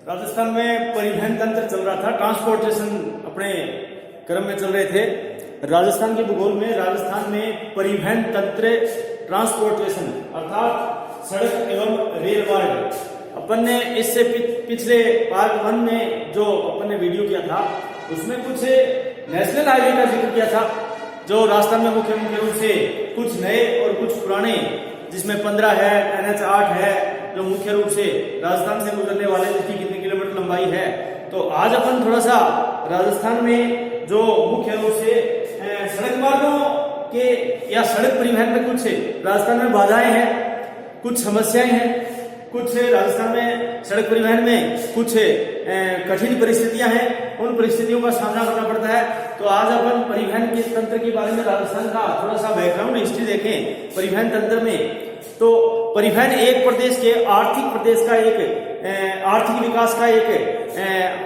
राजस्थान में परिवहन तंत्र चल रहा था, ट्रांसपोर्टेशन अपने क्रम में चल रहे थे। राजस्थान के भूगोल में राजस्थान में परिवहन तंत्र ट्रांसपोर्टेशन अर्थात सड़क एवं रेल मार्ग, अपन ने इससे पिछले पार्ट 1 में जो अपन ने वीडियो किया था उसमें कुछ नेशनल हाईवे का जिक्र किया था, जो राजस्थान में मुख्य रूप से कुछ नए और कुछ पुराने, जिसमें 15 है, NH8 है, जो मुख्य रूप से राजस्थान से गुजरने वाले, जिसकी कितने किलोमीटर लंबाई है। तो आज अपन थोड़ा सा राजस्थान में जो मुख्य रूप से सड़क मार्गों के या सड़क परिवहन में कुछ राजस्थान में बाधाएं हैं, कुछ समस्याएं हैं, कुछ राजस्थान में सड़क परिवहन में कुछ कठिन परिस्थितियां हैं, उन परिस्थितियों का सामना करना पड़ता है। तो आज अपन परिवहन के तंत्र के बारे में राजस्थान का थोड़ा सा बैकग्राउंड हिस्ट्री देखें। परिवहन तंत्र में तो परिवहन एक प्रदेश के आर्थिक विकास का एक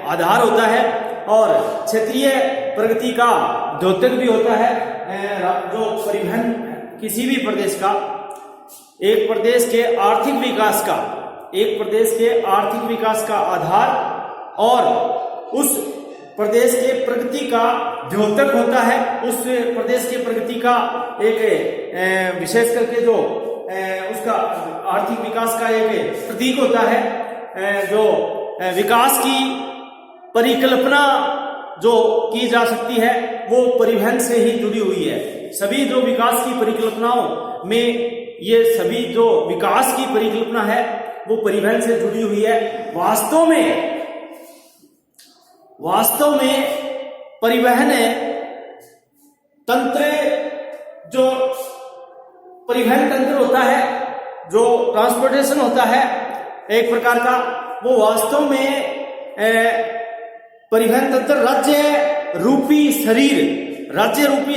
आधार होता है और क्षेत्रीय प्रगति का द्योतक भी होता है। जो परिवहन किसी भी प्रदेश का, एक प्रदेश के आर्थिक विकास का आधार और उस प्रदेश के प्रगति का द्योतक होता है। उस प्रदेश के प्रगति का एक विशेष करके जो उसका आर्थिक विकास का एक प्रतीक होता है। जो विकास की परिकल्पना जो की जा सकती है वो परिवहन से ही जुड़ी हुई है। सभी जो विकास की परिकल्पनाओं में ये सभी जो विकास की परिकल्पना है वो परिवहन से जुड़ी हुई है। वास्तव में परिवहन तंत्र, जो परिवहन तंत्र होता है, जो ट्रांसपोर्टेशन होता है एक प्रकार का, वो वास्तव में परिवहन तंत्र राज्य रूपी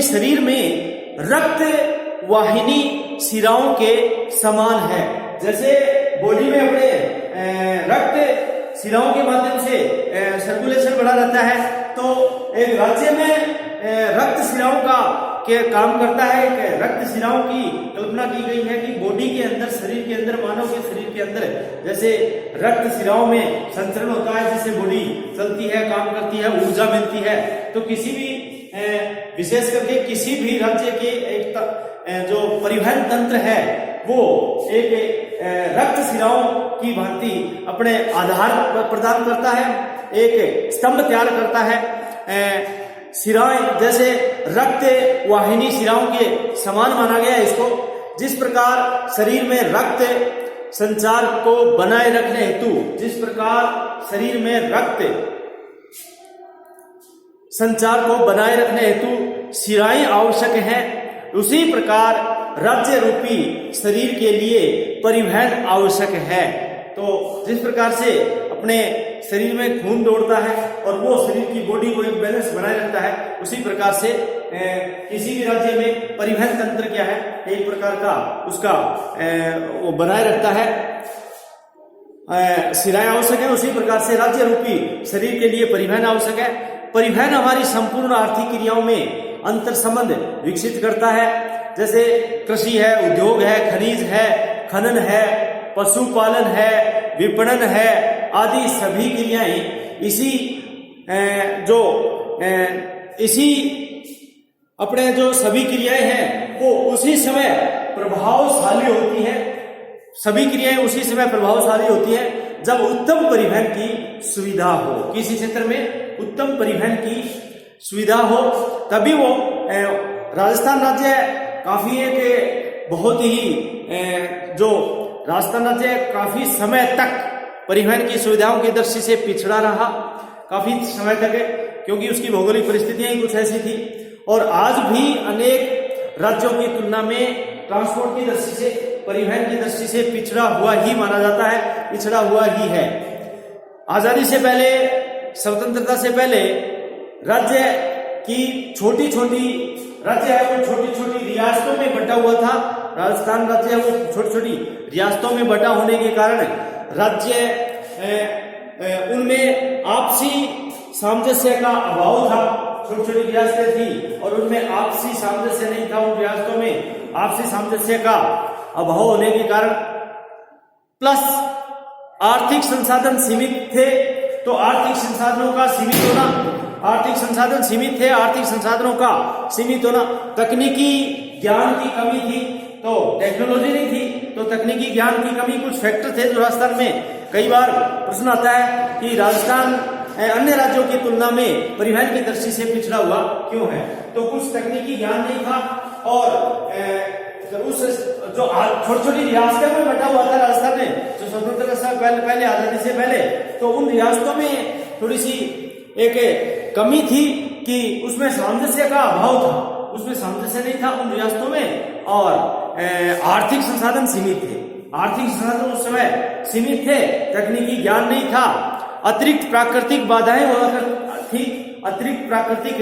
शरीर में रक्त वाहिनी शिराओं के समान है। जैसे बॉडी में अपने रक्त शिराओं के माध्यम से सर्कुलेशन बढ़ा रहता है, तो एक राज्य में रक्त शिराओं का काम करता है। रक्त शिराओं की कल्पना की गई है कि बॉडी के अंदर, शरीर के अंदर, मानव के शरीर के अंदर जैसे रक्त शिराओं में संचरण होता है, जिससे बॉडी चलती है, काम करती है, ऊर्जा मिलती है। तो किसी भी विशेष करके किसी भी राज्य के एक जो परिवहन तंत्र है वो एक रक्त शिराओं की भांति अपने आधार प्रदान करता है, एक स्तंभ तैयार करता है। शिराएं जैसे रक्त वाहिनी शिराओं के समान माना गया है इसको। जिस प्रकार शरीर में रक्त संचार को बनाए रखने हेतु शिराएं आवश्यक हैं, उसी प्रकार राज्य रूपी शरीर के लिए परिवहन आवश्यक है। तो जिस प्रकार से अपने शरीर में खून दौड़ता है और वो शरीर की बॉडी को एक बैलेंस बनाए रखता है, उसी प्रकार से किसी भी राज्य में परिवहन तंत्र क्या है, एक प्रकार का उसका वो बनाए रखता है। शिराएं आवश्यक है, उसी प्रकार से राज्य रूपी शरीर के लिए परिवहन आवश्यक है। परिवहन हमारी संपूर्ण आर्थिक क्रियाओं में अंतर संबंध विकसित करता है। जैसे कृषि है, उद्योग है, खनिज है, खनन है, पशुपालन है, विपणन है, आदि सभी क्रियाएं इसी अपने जो सभी क्रियाएं हैं वो उसी समय प्रभावशाली होती है। सभी क्रियाएं उसी समय प्रभावशाली होती है जब उत्तम परिवहन की सुविधा हो। किसी क्षेत्र में उत्तम परिवहन की सुविधा हो, तभी वो राजस्थान राज्य काफी एक बहुत ही जो राजस्थान राज्य काफी समय तक परिवहन की सुविधाओं की दृष्टि से पिछड़ा रहा, काफी समय तक, क्योंकि उसकी भौगोलिक परिस्थितियां ही कुछ ऐसी थी। और आज भी अनेक राज्यों की तुलना में ट्रांसपोर्ट की दृष्टि से, परिवहन की दृष्टि से पिछड़ा हुआ ही माना जाता है, पिछड़ा हुआ ही है। आजादी से पहले, स्वतंत्रता से पहले राज्य की छोटी छोटी रियासतों में बंटा हुआ था। राजस्थान राज्य वो छोटी छोटी रियासतों में बंटा होने के कारण राज्य उनमें आपसी सामंजस्य का अभाव था। छोटी छोटी रियासतें थी और उनमें आपसी सामंजस्य नहीं था। उन रियासतों में आपसी सामंजस्य का अभाव होने के कारण, प्लस आर्थिक संसाधन सीमित थे तो आर्थिक संसाधनों का सीमित होना, आर्थिक संसाधन सीमित थे, आर्थिक संसाधनों का सीमित होना, तकनीकी ज्ञान की कमी थी, तो टेक्नोलॉजी नहीं थी, तो तकनीकी ज्ञान की कमी, कुछ फैक्टर थे जो राजस्थान में। कई बार प्रश्न आता है कि राजस्थान अन्य राज्यों की तुलना में परिवहन की दृष्टि से पिछड़ा हुआ क्यों है, तो कुछ तकनीकी ज्ञान नहीं था और उस जो छोटी छोटी रियासतों में बैठा हुआ था राजस्थान में, जो स्वतंत्रता से पहले आजादी से पहले, तो उन रियासतों में थोड़ी सी एक कमी थी कि उसमें सामंजस्य का अभाव था, उसमें सामंजस्य नहीं था उन रियासतों में, और आर्थिक संसाधन सीमित थे, आर्थिक संसाधन उस समय सीमित थे, तकनीकी ज्ञान नहीं था, अतिरिक्त प्राकृतिक बाधाएं हुआ थी, अतिरिक्त प्राकृतिक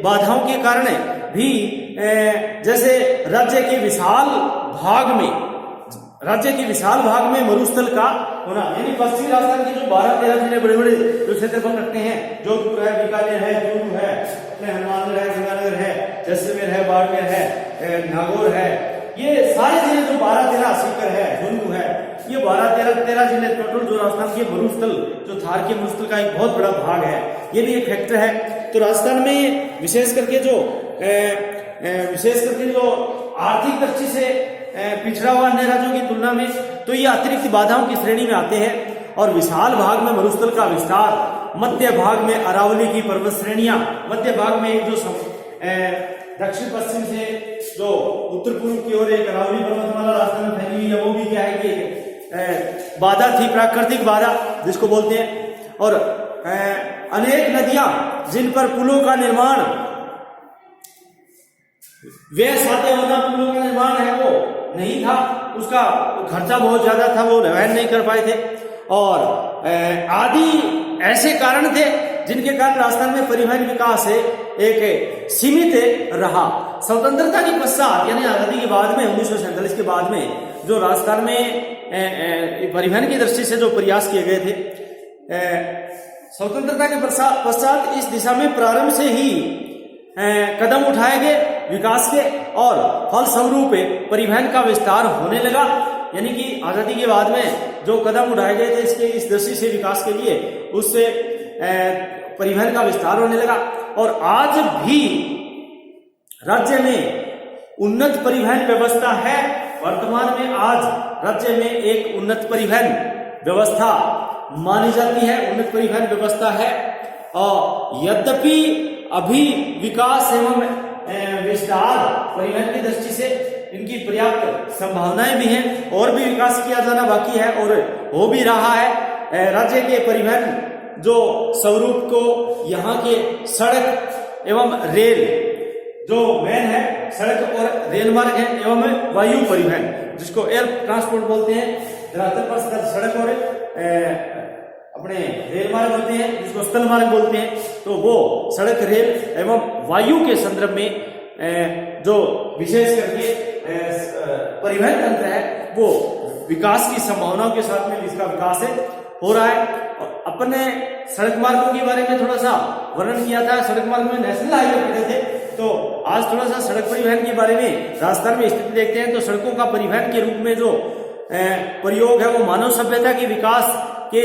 बाधाओं के कारण भी जैसे राज्य के विशाल भाग में मरुस्थल का होना, यानी पश्चिमी राजस्थान के जो 12-13 जिले बड़े बड़े जो क्षेत्रफल रखते हैं, जोधपुर है, बीकानेर है, चूरू है, हनुमानगढ़ है, गंगानगर है, जैसलमेर है, बाड़मेर है, नागौर है, ये सारे जिले जो 12-13, सीकर है, झुंझुनू है, ये 12-13 जिले टोटल जो राजस्थान के मरुस्थल, जो थार के मरुस्थल का एक बहुत बड़ा भाग है, ये भी एक फैक्टर है। तो राजस्थान में विशेष करके जो आर्थिक दृष्टि से पिछड़ा हुआ अन्य राज्यों की तुलना में, तो ये अतिरिक्त बाधाओं की श्रेणी में आते हैं। और विशाल भाग में मरुस्थल का विस्तार, मध्य भाग में अरावली की पर्वत श्रेणियां, मध्य भाग में एक जो दक्षिण पश्चिम से जो उत्तर पूर्व की ओर एक अरावली पर्वतमाला राजस्थान में फैली हुई है, वो भी क्या है कि बाधा थी, प्राकृतिक बाधा जिसको बोलते हैं। और अनेक नदियां जिन पर पुलों का निर्माण, व्यय साध्य होना, पुलों का निर्माण है वो नहीं था, उसका खर्चा बहुत ज्यादा था, वो वहन नहीं कर पाए थे, और आदि ऐसे कारण थे जिनके कारण राजस्थान में परिवहन विकास एक सीमित रहा। स्वतंत्रता के पश्चात यानी आजादी के बाद में 1947 के बाद में जो राजस्थान में परिवहन की दृष्टि से जो प्रयास किए गए थे, स्वतंत्रता के पश्चात इस दिशा में प्रारंभ से ही कदम उठाए गए विकास के, और फलस्वरूप परिवहन का विस्तार होने लगा। यानी कि आजादी के बाद में जो कदम उठाए गए थे इसके इस दृष्टि से विकास के लिए, उससे परिवहन का विस्तार होने लगा। और आज भी राज्य में उन्नत परिवहन व्यवस्था है। वर्तमान में आज राज्य में एक उन्नत परिवहन व्यवस्था मानी जाती है, उन्नत परिवहन व्यवस्था है। और यद्यपि अभी विकास एवं विस्तार परिवहन की दृष्टि से इनकी पर्याप्त संभावनाएं भी हैं, और भी विकास किया जाना बाकी है और हो भी रहा है। राज्य के परिवहन जो स्वरूप को यहाँ के सड़क एवं रेल जो मेन है, सड़क और रेल मार्ग है, एवं वायु परिवहन जिसको एयर ट्रांसपोर्ट बोलते हैं, धरातल पर सड़क और अपने रेल मार्ग होते हैं जिसको स्थल मार्ग बोलते हैं। तो वो सड़क, रेल एवं वायु के संदर्भ में जो विशेष करके परिवहन तंत्र है वो विकास की संभावनाओं के साथ में इसका विकास हो रहा है। और अपने सड़क मार्गों के बारे में थोड़ा सा वर्णन किया था, सड़क मार्ग में नेशनल हाईवे पढ़े थे, तो आज थोड़ा सा सड़क परिवहन के बारे में राजस्थान में स्थिति देखते हैं। तो सड़कों का परिवहन के रूप में जो प्रयोग है वो मानव सभ्यता के विकास के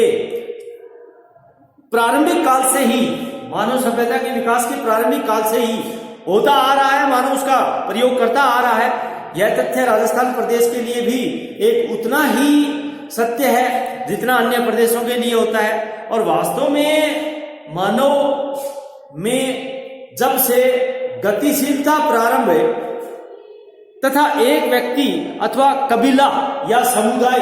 प्रारंभिक काल से ही, मानव सभ्यता के विकास के प्रारंभिक काल से ही होता आ रहा है, मानव उसका प्रयोग करता आ रहा है। यह तथ्य राजस्थान प्रदेश के लिए भी एक उतना ही सत्य है जितना अन्य प्रदेशों के लिए होता है। और वास्तव में मानव में जब से गतिशीलता प्रारंभ है तथा एक व्यक्ति अथवा कबीला या समुदाय,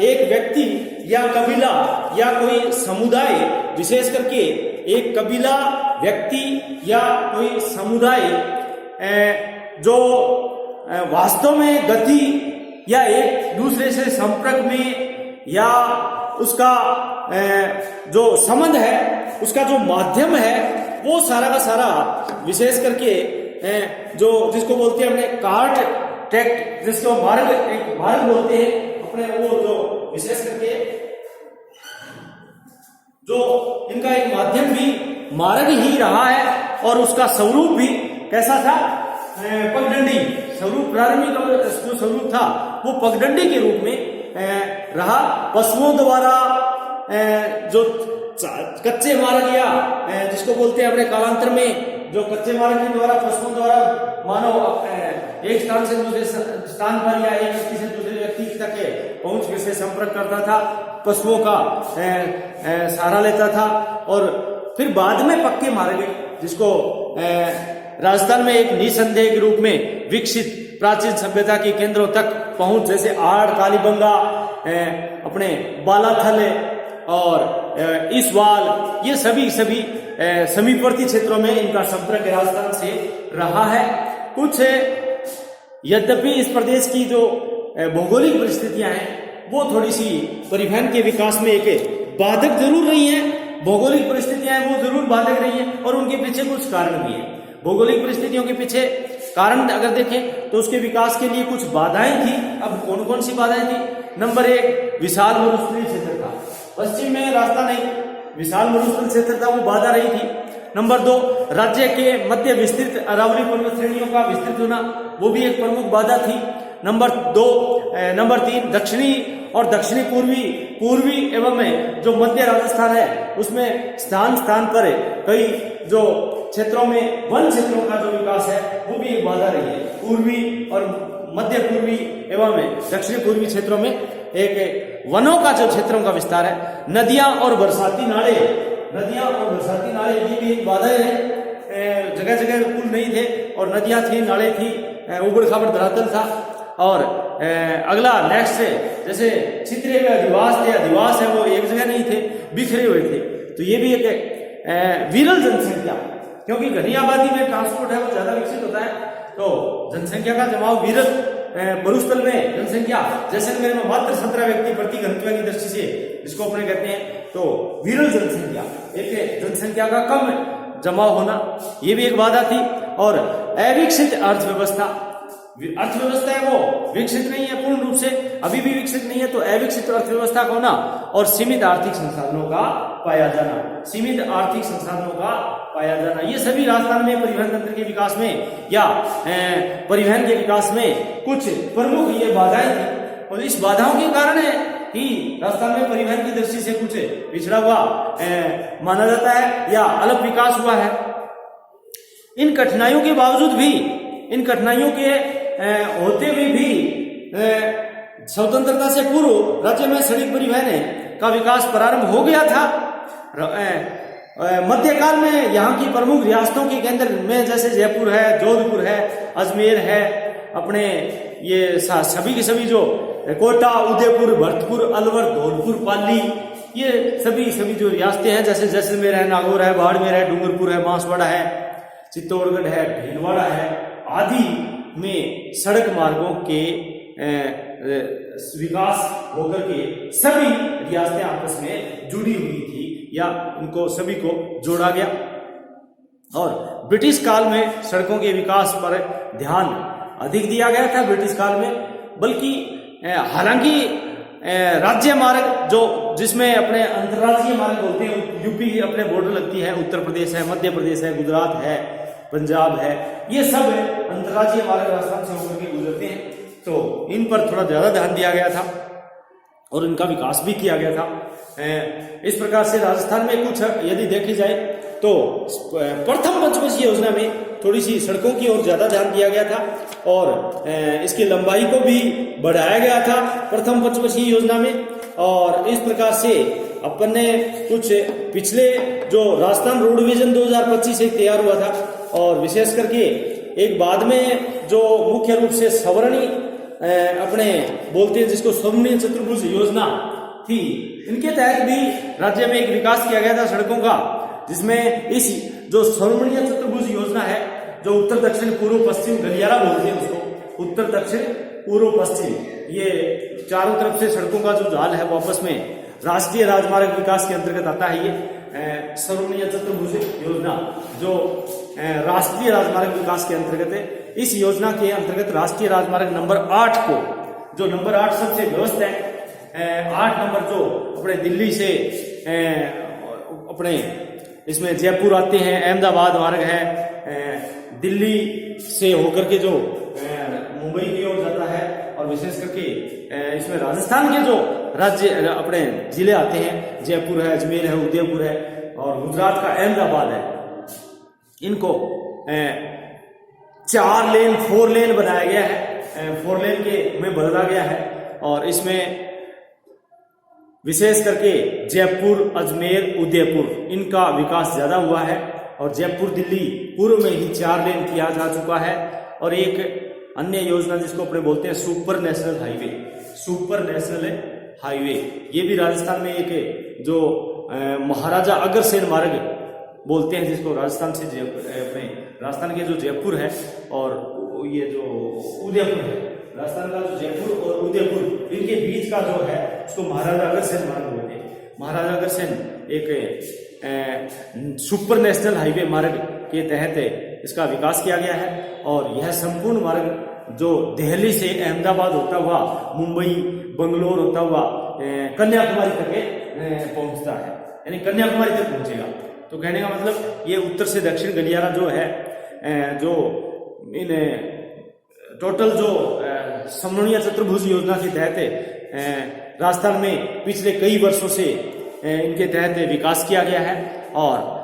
एक व्यक्ति या कबीला या कोई समुदाय, विशेष करके एक कबीला, व्यक्ति या कोई समुदाय जो वास्तव में गति या एक दूसरे से संपर्क में या उसका जो संबंध है, उसका जो माध्यम है, वो सारा का सारा विशेष करके जो जिसको बोलते हैं अपने कार्ट ट्रैक्ट, जिसको मार्ग, एक मार्ग बोलते हैं अपने, वो जो विशेष करके जो इनका एक माध्यम भी मार्ग ही रहा है। और उसका स्वरूप भी कैसा था? पगडंडी स्वरूप, प्रारंभिक जो स्वरूप था वो पगडंडी के रूप में रहा। पशुओं द्वारा जो कच्चे मार्ग या जिसको बोलते हैं अपने कालांतर में जो कच्चे मार्ग के द्वारा पशुओं द्वारा मानव एक स्थान से दूसरे स्थान पर या एक व्यक्ति से दूसरे व्यक्ति तक पहुंच से संपर्क करता था, पशुओं का सहारा लेता था। और फिर बाद में पक्के मार्ग जिसको राजस्थान में एक निसंदेह के रूप में विकसित प्राचीन सभ्यता के केंद्रों तक पहुंच, जैसे आहड़, कालीबंगा, अपने बालाथल और इसवाल, ये सभी समीपवर्ती क्षेत्रों में इनका संपर्क राजस्थान से रहा है। कुछ यद्यपि इस प्रदेश की जो भौगोलिक परिस्थितियां हैं वो थोड़ी सी परिवहन के विकास में एक बाधक जरूर रही हैं, भौगोलिक परिस्थितियां वो जरूर बाधक रही हैं और उनके पीछे कुछ कारण भी है। भौगोलिक परिस्थितियों के पीछे कारण अगर देखें तो उसके विकास के लिए कुछ बाधाएं थी। अब कौन कौन सी बाधाएं थी? नंबर 1, विशाल मरुस्थलीय क्षेत्र था। पश्चिम में रास्ता नहीं, विशाल मरुस्थलीय क्षेत्र था, वो बाधा रही थी। नंबर 2, राज्य के मध्य विस्तृत अरावली पर्वत श्रेणियों का विस्तृत होना, वो भी एक प्रमुख बाधा थी। नंबर 3, दक्षिणी और दक्षिणी पूर्वी एवं जो मध्य राजस्थान है उसमें स्थान पर कई जो क्षेत्रों में वन क्षेत्रों का जो विकास है वो भी एक बाधा रही है। पूर्वी और मध्य पूर्वी एवं दक्षिणी पूर्वी क्षेत्रों में एक वनों का जो क्षेत्रों का विस्तार है। नदियां और बरसाती नाले ये भी एक बाधा है। जगह जगह पुल नहीं थे और नदियां थी, नाले थी, उबड़ खाबड़ धरातल था। और अगला नेक्स्ट से जैसे क्षेत्रीय अधिवास है वो एक जगह नहीं थे, बिखरे हुए थे। तो ये भी एक विरल जनसंख्या, क्योंकि घनी आबादी में ट्रांसपोर्ट है वो ज्यादा विकसित होता है, तो जनसंख्या का जमाव विरल। मरुस्थल में जनसंख्या जैसलमेर में मात्र 17 व्यक्ति प्रति घनत्व की दृष्टि से जिसको अपने कहते हैं, तो विरल जनसंख्या, एक जनसंख्या का कम जमाव होना, ये भी एक बाधा थी। और अविकसित अर्थव्यवस्था है वो विकसित नहीं है पूर्ण रूप से, अभी भी विकसित नहीं है, तो अविकसित अर्थव्यवस्था का होना और सीमित आर्थिक संसाधनों का पाया जाना, ये सभी राजस्थान में परिवहन तंत्र के विकास में या परिवहन के विकास में कुछ प्रमुख ये बाधाएं थी। और इस बाधाओं के कारण है कि राजस्थान में परिवहन की दृष्टि से कुछ पिछड़ा हुआ माना जाता है या अल्प विकास हुआ है। इन कठिनाइयों के बावजूद भी, इन कठिनाइयों के होते हुए भी स्वतंत्रता से पूर्व राज्य में सड़क परिवहन का विकास प्रारंभ हो गया था। मध्यकाल में यहाँ की प्रमुख रियासतों के केंद्र में जैसे जयपुर है, जोधपुर है, अजमेर है, अपने ये सभी के सभी जो कोटा, उदयपुर, भरतपुर, अलवर, धौलपुर, पाली, ये सभी जो रियासतें हैं, जैसे जैसलमेर है, नागौर है, बाड़मेर है, डूंगरपुर है, बांसवाड़ा है, चित्तौड़गढ़ है, भीलवाड़ा है आदि में सड़क मार्गों के विकास होकर के सभी रियासतें आपस में जुड़ी हुई थी या उनको सभी को जोड़ा गया। और ब्रिटिश काल में सड़कों के विकास पर ध्यान अधिक दिया गया था ब्रिटिश काल में, बल्कि हालांकि राज्य मार्ग जो जिसमें अपने अंतर्राज्यीय मार्ग होते हैं, यूपी की अपने बॉर्डर लगती है, उत्तर प्रदेश है, मध्य प्रदेश है, गुजरात है, पंजाब है, ये सब अंतर्राज्यीय मार्ग राजस्थान से होकर के गुजरते हैं, तो इन पर थोड़ा ज्यादा ध्यान दिया गया था और इनका विकास भी किया गया था। इस प्रकार से राजस्थान में कुछ यदि देखी जाए तो प्रथम पंचवर्षीय योजना में थोड़ी सी सड़कों की ओर ज्यादा ध्यान दिया गया था और इसकी लंबाई को भी बढ़ाया गया था प्रथम पंचवर्षीय योजना में। और इस प्रकार से अपन ने कुछ पिछले जो राजस्थान रोड विजन 2025 से तैयार हुआ था और विशेष करके एक बाद में जो मुख्य रूप से सवर्णी अपने बोलते हैं जिसको स्वर्णीय चतुर्भुज योजना थी, इनके तहत भी राज्य में एक विकास किया गया था सड़कों का, जिसमें इस जो स्वर्णीय चतुर्भुज योजना है, जो उत्तर दक्षिण पूर्व पश्चिम गलियारा बोलते हैं उसको, उत्तर दक्षिण पूर्व पश्चिम, ये चारों तरफ से सड़कों का जो जाल है वो आपस में राष्ट्रीय राजमार्ग विकास के अंतर्गत आता है। ये स्वर्णीय चतुर्भुज योजना जो राष्ट्रीय राजमार्ग विकास के अंतर्गत है, इस योजना के अंतर्गत राष्ट्रीय राजमार्ग नंबर 8 को, जो नंबर 8 सबसे व्यस्त है, 8 नंबर जो अपने दिल्ली से अपने इसमें जयपुर आते हैं, अहमदाबाद मार्ग है, दिल्ली से होकर के जो मुंबई की ओर जाता है और विशेष करके इसमें राजस्थान के जो राज्य अपने जिले आते हैं, जयपुर है, अजमेर है, उदयपुर है, और गुजरात का अहमदाबाद है। इनको 4 लेन 4 लेन बनाया गया है, 4 लेन के में बदला गया है। और इसमें विशेष करके जयपुर, अजमेर, उदयपुर इनका विकास ज्यादा हुआ है। और जयपुर दिल्ली पूर्व में ही 4 लेन किया जा चुका है। और एक अन्य योजना जिसको अपने बोलते हैं super national highway, super national highway, ये भी राजस्थान में एक जो महाराजा अग्रसेन मार्ग बोलते हैं, जिसको राजस्थान से अपने राजस्थान के जो जयपुर है और ये जो उदयपुर है, राजस्थान का जो जयपुर और उदयपुर इनके बीच का जो है उसको महाराजा अग्रसेन मार्ग बोलते हैं। महाराजा अग्रसेन एक सुपर नेशनल हाईवे मार्ग के तहत इसका विकास किया गया है। और यह संपूर्ण मार्ग जो दिल्ली से अहमदाबाद होता हुआ, मुंबई, बंगलोर होता हुआ कन्याकुमारी तक पहुंचता है, यानी कन्याकुमारी तक पहुंचेगा। तो कहने का मतलब ये उत्तर से दक्षिण गलियारा जो है, जो इन टोटल जो समन्वय चतुर्भुज योजना के तहत राजस्थान में पिछले कई वर्षों से इनके तहत विकास किया गया है। और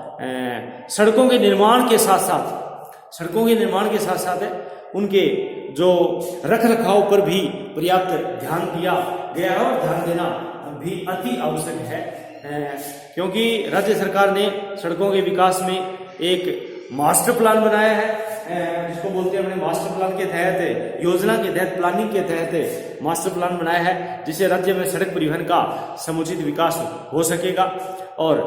सड़कों के निर्माण के साथ साथ उनके जो रख रखाव पर भी पर्याप्त ध्यान दिया गया है। और ध्यान देना भी अति आवश्यक है, क्योंकि राज्य सरकार ने सड़कों के विकास में एक मास्टर प्लान बनाया है, जिसको बोलते हैं अपने मास्टर प्लान के तहत, योजना के तहत, प्लानिंग के तहत मास्टर प्लान बनाया है, जिससे राज्य में सड़क परिवहन का समुचित विकास हो सकेगा। और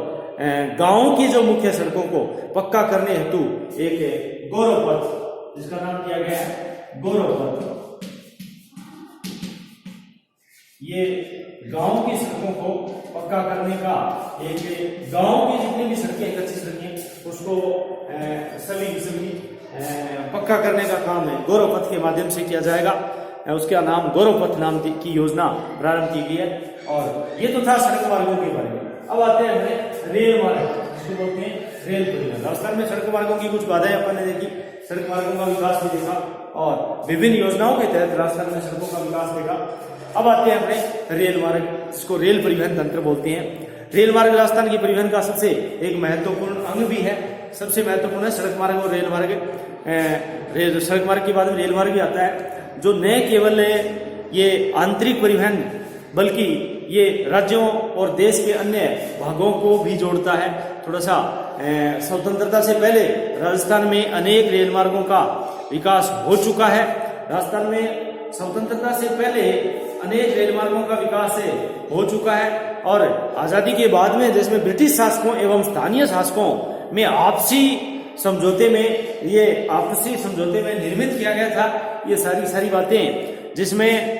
गांवों की जो मुख्य सड़कों को पक्का करने हेतु एक गौरव पथ, जिसका नाम दिया गया है गौरव पथ, ये गांव की सड़कों को पक्का करने का एक, गांव की जितनी भी सड़कें, कच्ची सड़कें, उसको सभी पक्का करने का काम है गौरव पथ के माध्यम से किया जाएगा। उसका नाम गौरव पथ नाम की योजना प्रारंभ की गई है। और ये तो था सड़क मार्गों के बारे में। अब आते हैं अपने रेल मार्ग, जिसको बोलते हैं रेल परिवहन। राजस्थान में सड़क मार्गों की कुछ बाधाएं अपन ने देखी, सड़क मार्गों का विकास भी देखा और विभिन्न योजनाओं के तहत राजस्थान में सड़कों का विकास देखा। अब आते हैं अपने रेल मार्ग, जिसको रेल परिवहन तंत्र बोलते हैं। रेल मार्ग राजस्थान की परिवहन का सबसे एक महत्वपूर्ण अंग भी है, सबसे महत्वपूर्ण है सड़क मार्ग और रेल मार्ग। सड़क मार्ग के बाद में रेल मार्ग भी आता है, जो न केवल ये आंतरिक परिवहन बल्कि ये राज्यों और देश के अन्य भागों को भी जोड़ता है। थोड़ा सा स्वतंत्रता से पहले राजस्थान में अनेक रेल मार्गों का विकास हो चुका है। राजस्थान में स्वतंत्रता से पहले अनेक रेल मार्गों का विकास हो चुका है। और आजादी के बाद में देश में ब्रिटिश शासकों एवं स्थानीय शासकों में आपसी समझौते में निर्मित किया गया था ये सारी बातें, जिसमें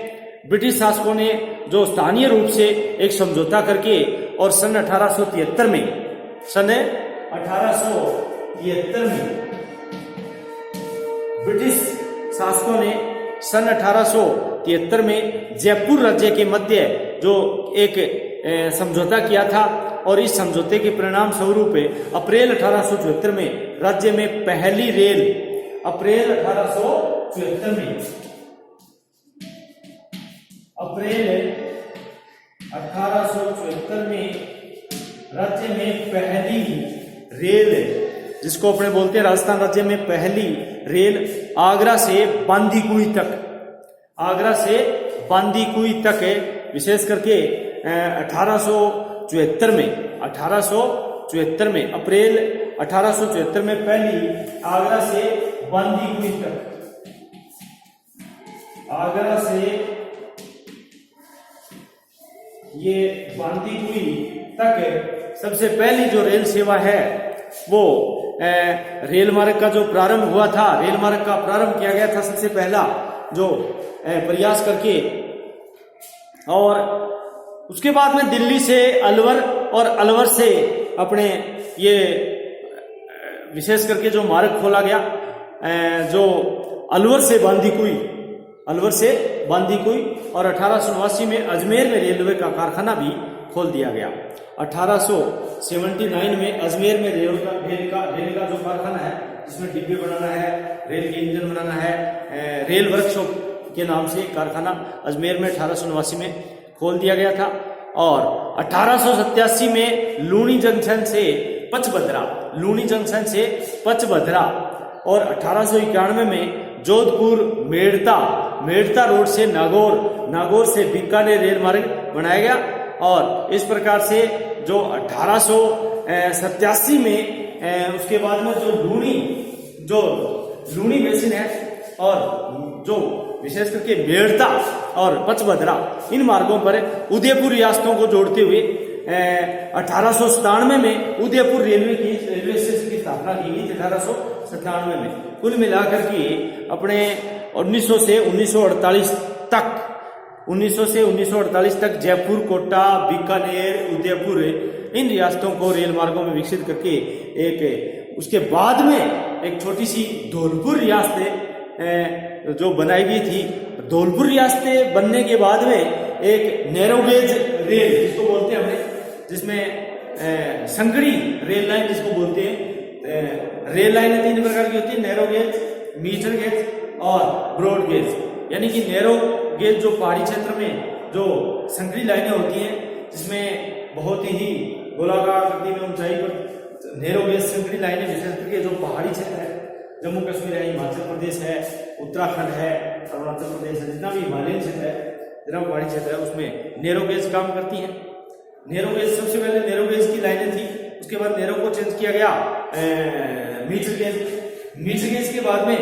ब्रिटिश शासकों ने जो स्थानीय रूप से एक समझौता करके और सन 1873 में ब्रिटिश शासकों ने सन 1873 में जयपुर राज्य के मध्य जो एक समझौता किया था। और इस समझौते के परिणाम स्वरूप अप्रैल 1874 में राज्य में पहली रेल, अप्रैल 1874 में राज्य में पहली रेल, जिसको अपने बोलते हैं राजस्थान राज्य में पहली रेल आगरा से बांदीकुई तक विशेष करके 1874 में अप्रैल 1874 में पहली आगरा से बांदीकुई तक सबसे पहली जो रेल सेवा है वो रेल मार्ग का जो प्रारंभ हुआ था, रेल मार्ग का प्रारंभ किया गया था सबसे पहला जो प्रयास करके। और उसके बाद में दिल्ली से अलवर और अलवर से अपने ये विशेष करके जो मार्ग खोला गया, जो अलवर से बांदीकुई और 1889 में अजमेर में रेलवे का कारखाना भी खोल दिया गया। 1879 में अजमेर में रेल का जो कारखाना है, जिसमें डिब्बे बनाना है, रेल के इंजन बनाना है, रेल वर्कशॉप के नाम से कारखाना अजमेर में 1889 में खोल दिया गया था। और 1887 में लूनी जंक्शन से पचभद्रा और 1891 में जोधपुर मेड़ता रोड से नागौर से बीकानेर रेल मार्ग बनाया गया। और इस प्रकार से जो 1887 में उसके बाद में जो लूनी बेसिन है और जो विशेष करके मेड़ता और पचभद्रा, इन मार्गों पर उदयपुर रियासतों को जोड़ते हुए 1897 में उदयपुर रेलवे स्टेशन की स्थापना की गई थी। 1897 में कुल मिलाकर के अपने 1900 से 1948 तक जयपुर, कोटा, बीकानेर, उदयपुर, इन रियासतों को रेल मार्गों में विकसित करके उसके बाद में एक छोटी सी धौलपुर रियासतें जो बनाई गई थी। धौलपुर रियासतें बनने के बाद में एक नैरो गेज रेल जिसको बोलते हैं हमने, जिसमें संकड़ी रेल लाइन जिसको बोलते हैं। रेल लाइनें 3 प्रकार की होती है, नैरो गेज, मीटर गेज और ब्रॉड गेज। यानी कि नैरो गेज जो पहाड़ी क्षेत्र में जो संकड़ी लाइनें होती हैं, जिसमें बहुत ही गोलाकार आकृति में ऊंचाई पर नैरो गेज संकड़ी लाइनें, विशेष करके जो पहाड़ी क्षेत्र है, जम्मू कश्मीर है, हिमाचल प्रदेश है, उत्तराखंड है, अरुणाचल प्रदेश है, जितना भी हिमालयन क्षेत्र है, जितना पहाड़ी क्षेत्र है, उसमें नैरो गेज काम करती है। नैरो गेज सबसे पहले नैरो गेज की लाइनें थी, उसके बाद नैरो को चेंज किया गया मीटर गेज के बाद में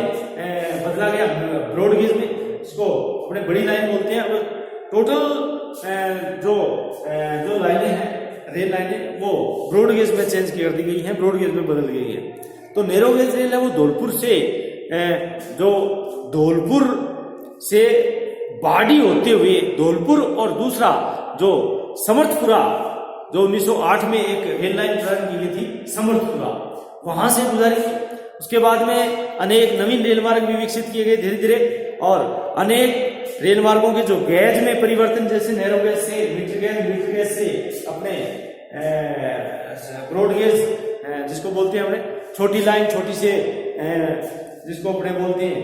बदला गया ब्रॉड गेज में, इसको अपने बड़ी लाइन बोलते हैं। अब टोटल जो लाइनें हैं, रेल लाइनें, वो ब्रॉड गेज में चेंज कर दी गई हैं, ब्रॉड गेज में बदल गई है। तो नैरो गेज रेल है वो धौलपुर से बाड़ी होते हुए धौलपुर, और दूसरा जो समर्थपुरा, जो 1908 में एक रेल लाइन प्रारंभ की गई थी समर्थपुरा, वहां से गुजरी। उसके बाद में अनेक नवीन रेल मार्ग भी विकसित किए गए धीरे धीरे, और अनेक रेल मार्गों के जो गेज में परिवर्तन, जैसे नैरो गेज से मीटर गेज से अपने ब्रॉड गेज जिसको बोलते हैं हमने, छोटी लाइन, छोटी से जिसको अपने बोलते हैं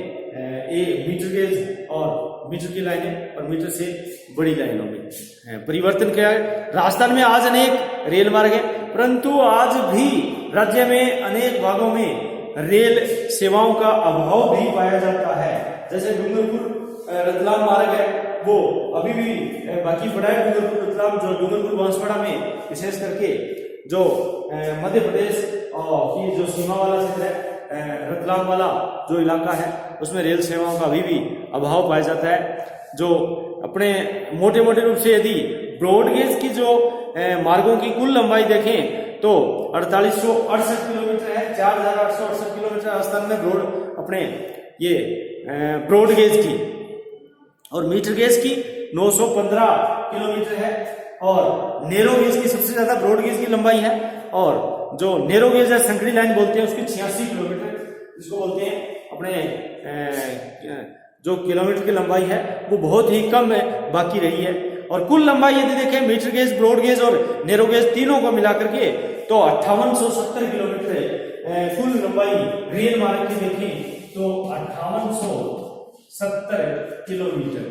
मीटर गेज, और मीटर की लाइनें और मीटर से बड़ी लाइनों में परिवर्तन किया है। राजस्थान में आज अनेक रेल मार्ग है, परंतु आज भी राज्य में अनेक भागों में रेल सेवाओं का अभाव भी पाया जाता है। जैसे डूंगरपुर रतलाम मार्ग है, वो अभी भी बाकी पड़ा है। डूंगरपुर रतलाम, जो डूंगरपुर बांसवाड़ा में विशेष करके जो मध्य प्रदेश की जो सीमा वाला क्षेत्र है, रतलाम वाला जो इलाका है, उसमें रेल सेवाओं का अभी भी अभाव पाया जाता है। जो अपने मोटे रूप से यदि ब्रॉड गेज की जो मार्गों की कुल लंबाई देखें तो 4868 किलोमीटर है, 4868 किलोमीटर राजस्थान में ब्रॉड गेज की, और मीटर गेज की 915 किलोमीटर है, और नैरो गेज की सबसे ज्यादा ब्रॉड गेज की लंबाई है, और जो नैरो गेज है संकड़ी लाइन बोलते हैं उसकी 86 किलोमीटर जिसको बोलते हैं अपने जो किलोमीटर की लंबाई है वो बहुत ही कम है बाकी रही है। और कुल लंबाई यदि देखें मीटर गेज, ब्रॉड गेज और नैरो गेज तीनों को मिलाकर के तो 5870 किलोमीटर है। कुल लंबाई रेल मार्ग की देखें तो 5870 किलोमीटर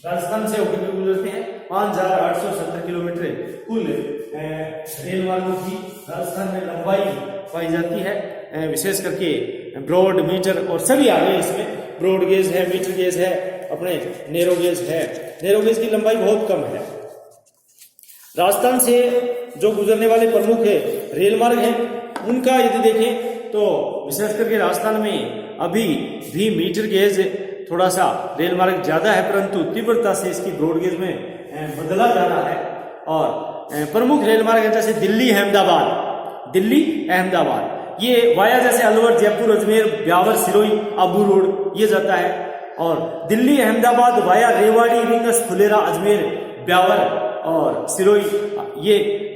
राजस्थान से होकर गुजरते हैं। 5870 किलोमीटर कुल रेल मार्गों की राजस्थान में लंबाई पाई जाती है। विशेष करके ब्रॉड, मीटर और सभी आ गए इसमें। ब्रॉड गेज है, मीटर गेज है, अपने नैरो गेज है। नैरो गेज की लंबाई बहुत कम है। राजस्थान से जो गुजरने वाले प्रमुख रेल मार्ग हैं उनका यदि देखें तो विशेष करके राजस्थान में अभी भी मीटर गेज थोड़ा सा रेल मार्ग ज्यादा है, परंतु तीव्रता से इसकी ब्रॉड गेज में बदला जा रहा है। और प्रमुख रेल मार्ग है जैसे दिल्ली अहमदाबाद, ये वाया जैसे अलवर, जयपुर, अजमेर, ब्यावर, सिरोही, आबू रोड ये जाता है। और दिल्ली अहमदाबाद वाया रेवाड़ी, रींगस, फुलेरा, अजमेर, ब्यावर और सिरोही ये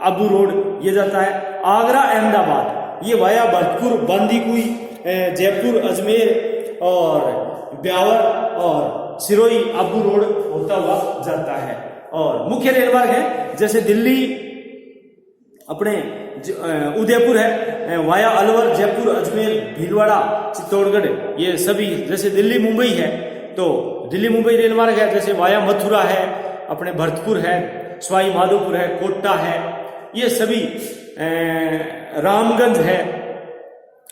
आबू रोड ये जाता है। आगरा अहमदाबाद ये वाया भरतपुर, बांदीकुई, जयपुर, अजमेर और ब्यावर और सिरोही आबू रोड होता हुआ जाता है। और मुख्य रेल मार्ग है जैसे दिल्ली अपने उदयपुर है वाया अलवर, जयपुर, अजमेर, भीलवाड़ा, चित्तौड़गढ़ ये सभी। जैसे दिल्ली मुंबई है तो दिल्ली मुंबई रेल मार्ग है, जैसे वाया मथुरा है, अपने भरतपुर है, सवाई माधोपुर है, कोटा है, ये सभी रामगंज है,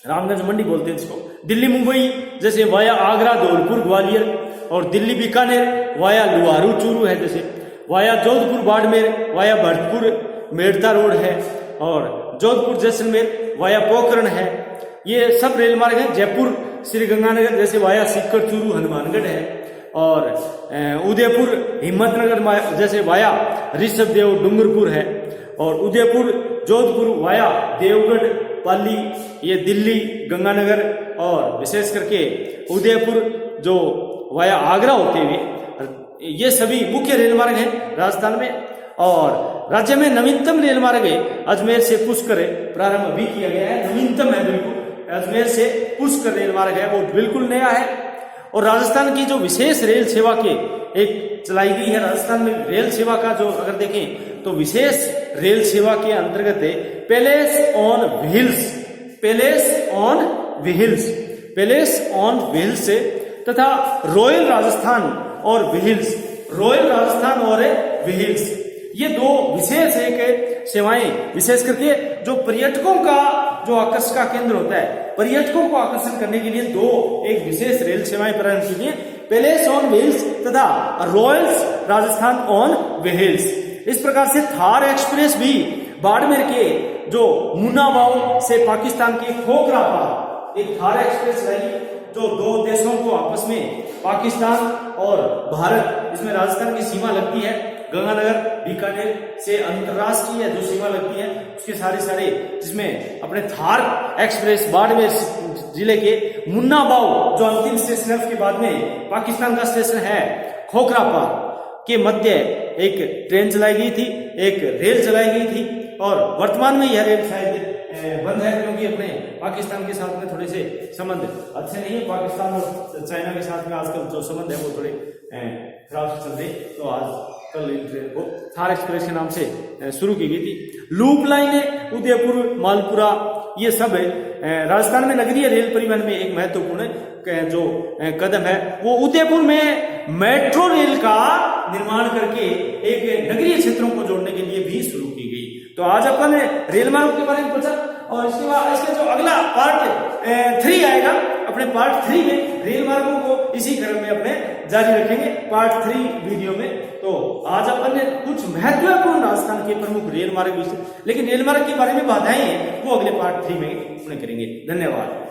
रामगंज मंडी बोलते हैं इसको। दिल्ली मुंबई जैसे वाया आगरा, धौलपुर, ग्वालियर, और दिल्ली बीकानेर वाया लुहारू चूरू है, जैसे via Jodhpur Barmer, via Bharatpur Merta road है, और जोधपुर जैसलमेर वाया पोखरण है। ये सब रेल मार्ग है। जयपुर श्री गंगानगर जैसे वाया सीकर चूरू हनुमानगढ़ है, और उदयपुर हिम्मतनगर जैसे वाया ऋषभदेव डूंगरपुर है, और उदयपुर जोधपुर वाया देवगढ़ पाली, ये दिल्ली गंगानगर, और विशेष करके उदयपुर जो वाया आगरा होते हुए, ये सभी मुख्य रेल मार्ग हैं राजस्थान में। और राज्य में नवीनतम रेल मार्ग है अजमेर से पुष्कर, प्रारंभ अभी किया गया है, नवीनतम है बिल्कुल, अजमेर से पुष्कर रेल मार्ग है, वो बिल्कुल नया है। और राजस्थान की जो विशेष रेल सेवा के एक चलाई गई है, राजस्थान में रेल सेवा का जो अगर देखें तो विशेष रेल सेवा के अंतर्गत है palace on wheels, palace on wheels, palace on wheels तथा रॉयल राजस्थान और व्हील्स, रॉयल राजस्थान और व्हील्स, ये दो विशेष एक सेवाएं, विशेष करके जो पर्यटकों का जो आकर्षण का केंद्र होता है, पर्यटकों को आकर्षण करने के लिए दो एक विशेष रेल सेवाएं प्रारंभ की गई, पैलेस ऑन व्हील्स तथा रॉयल्स राजस्थान ऑन व्हील्स। इस प्रकार से थार एक्सप्रेस भी बाड़मेर के जो मुन्नाबाव से पाकिस्तान के खोखरापार एक थार एक्सप्रेस रहेगी, जो दो देशों को आपस में पाकिस्तान और भारत, इसमें राजस्थान की सीमा लगती है, गंगानगर बीकानेर से अंतरराष्ट्रीय जो सीमा लगती है उसके सारे जिसमें अपने थार एक्सप्रेस बाड़मेर जिले के मुन्नाबाव जो अंतिम स्टेशन है, उसके बाद में पाकिस्तान का स्टेशन है खोखरापार के मध्य एक ट्रेन चलाई गई थी, एक रेल चलाई गई थी, और वर्तमान में यह रेल शायद बंद है क्योंकि अपने पाकिस्तान के साथ में थोड़े से संबंध अच्छे नहीं है। पाकिस्तान और चाइना के साथ में आजकल जो संबंध है वो थोड़े खराब चल रहे, तो आज कल इन ट्रेन को थार एक्सप्रेस के नाम से शुरू की गई थी। लूप लाइन है उदयपुर मालपुरा, ये सब राजस्थान में नगरीय रेल परिवहन में एक महत्वपूर्ण जो कदम है, वो उदयपुर में मेट्रो रेल का निर्माण करके एक नगरीय क्षेत्रों को जोड़ने के लिए भी शुरू की गई। तो आज अपन रेल मार्ग के बारे में पढ़ा, और इसके बाद इसका जो अगला पार्ट 3 आएगा, अपने पार्ट 3 में रेल मार्गों को इसी क्रम में अपने जारी रखेंगे पार्ट 3 वीडियो में। तो आज अपन ने कुछ महत्वपूर्ण राजस्थान के प्रमुख रेल मार्ग, लेकिन रेल मार्ग के बारे में बाधाएं हैं वो अगले पार्ट 3 में करेंगे। धन्यवाद।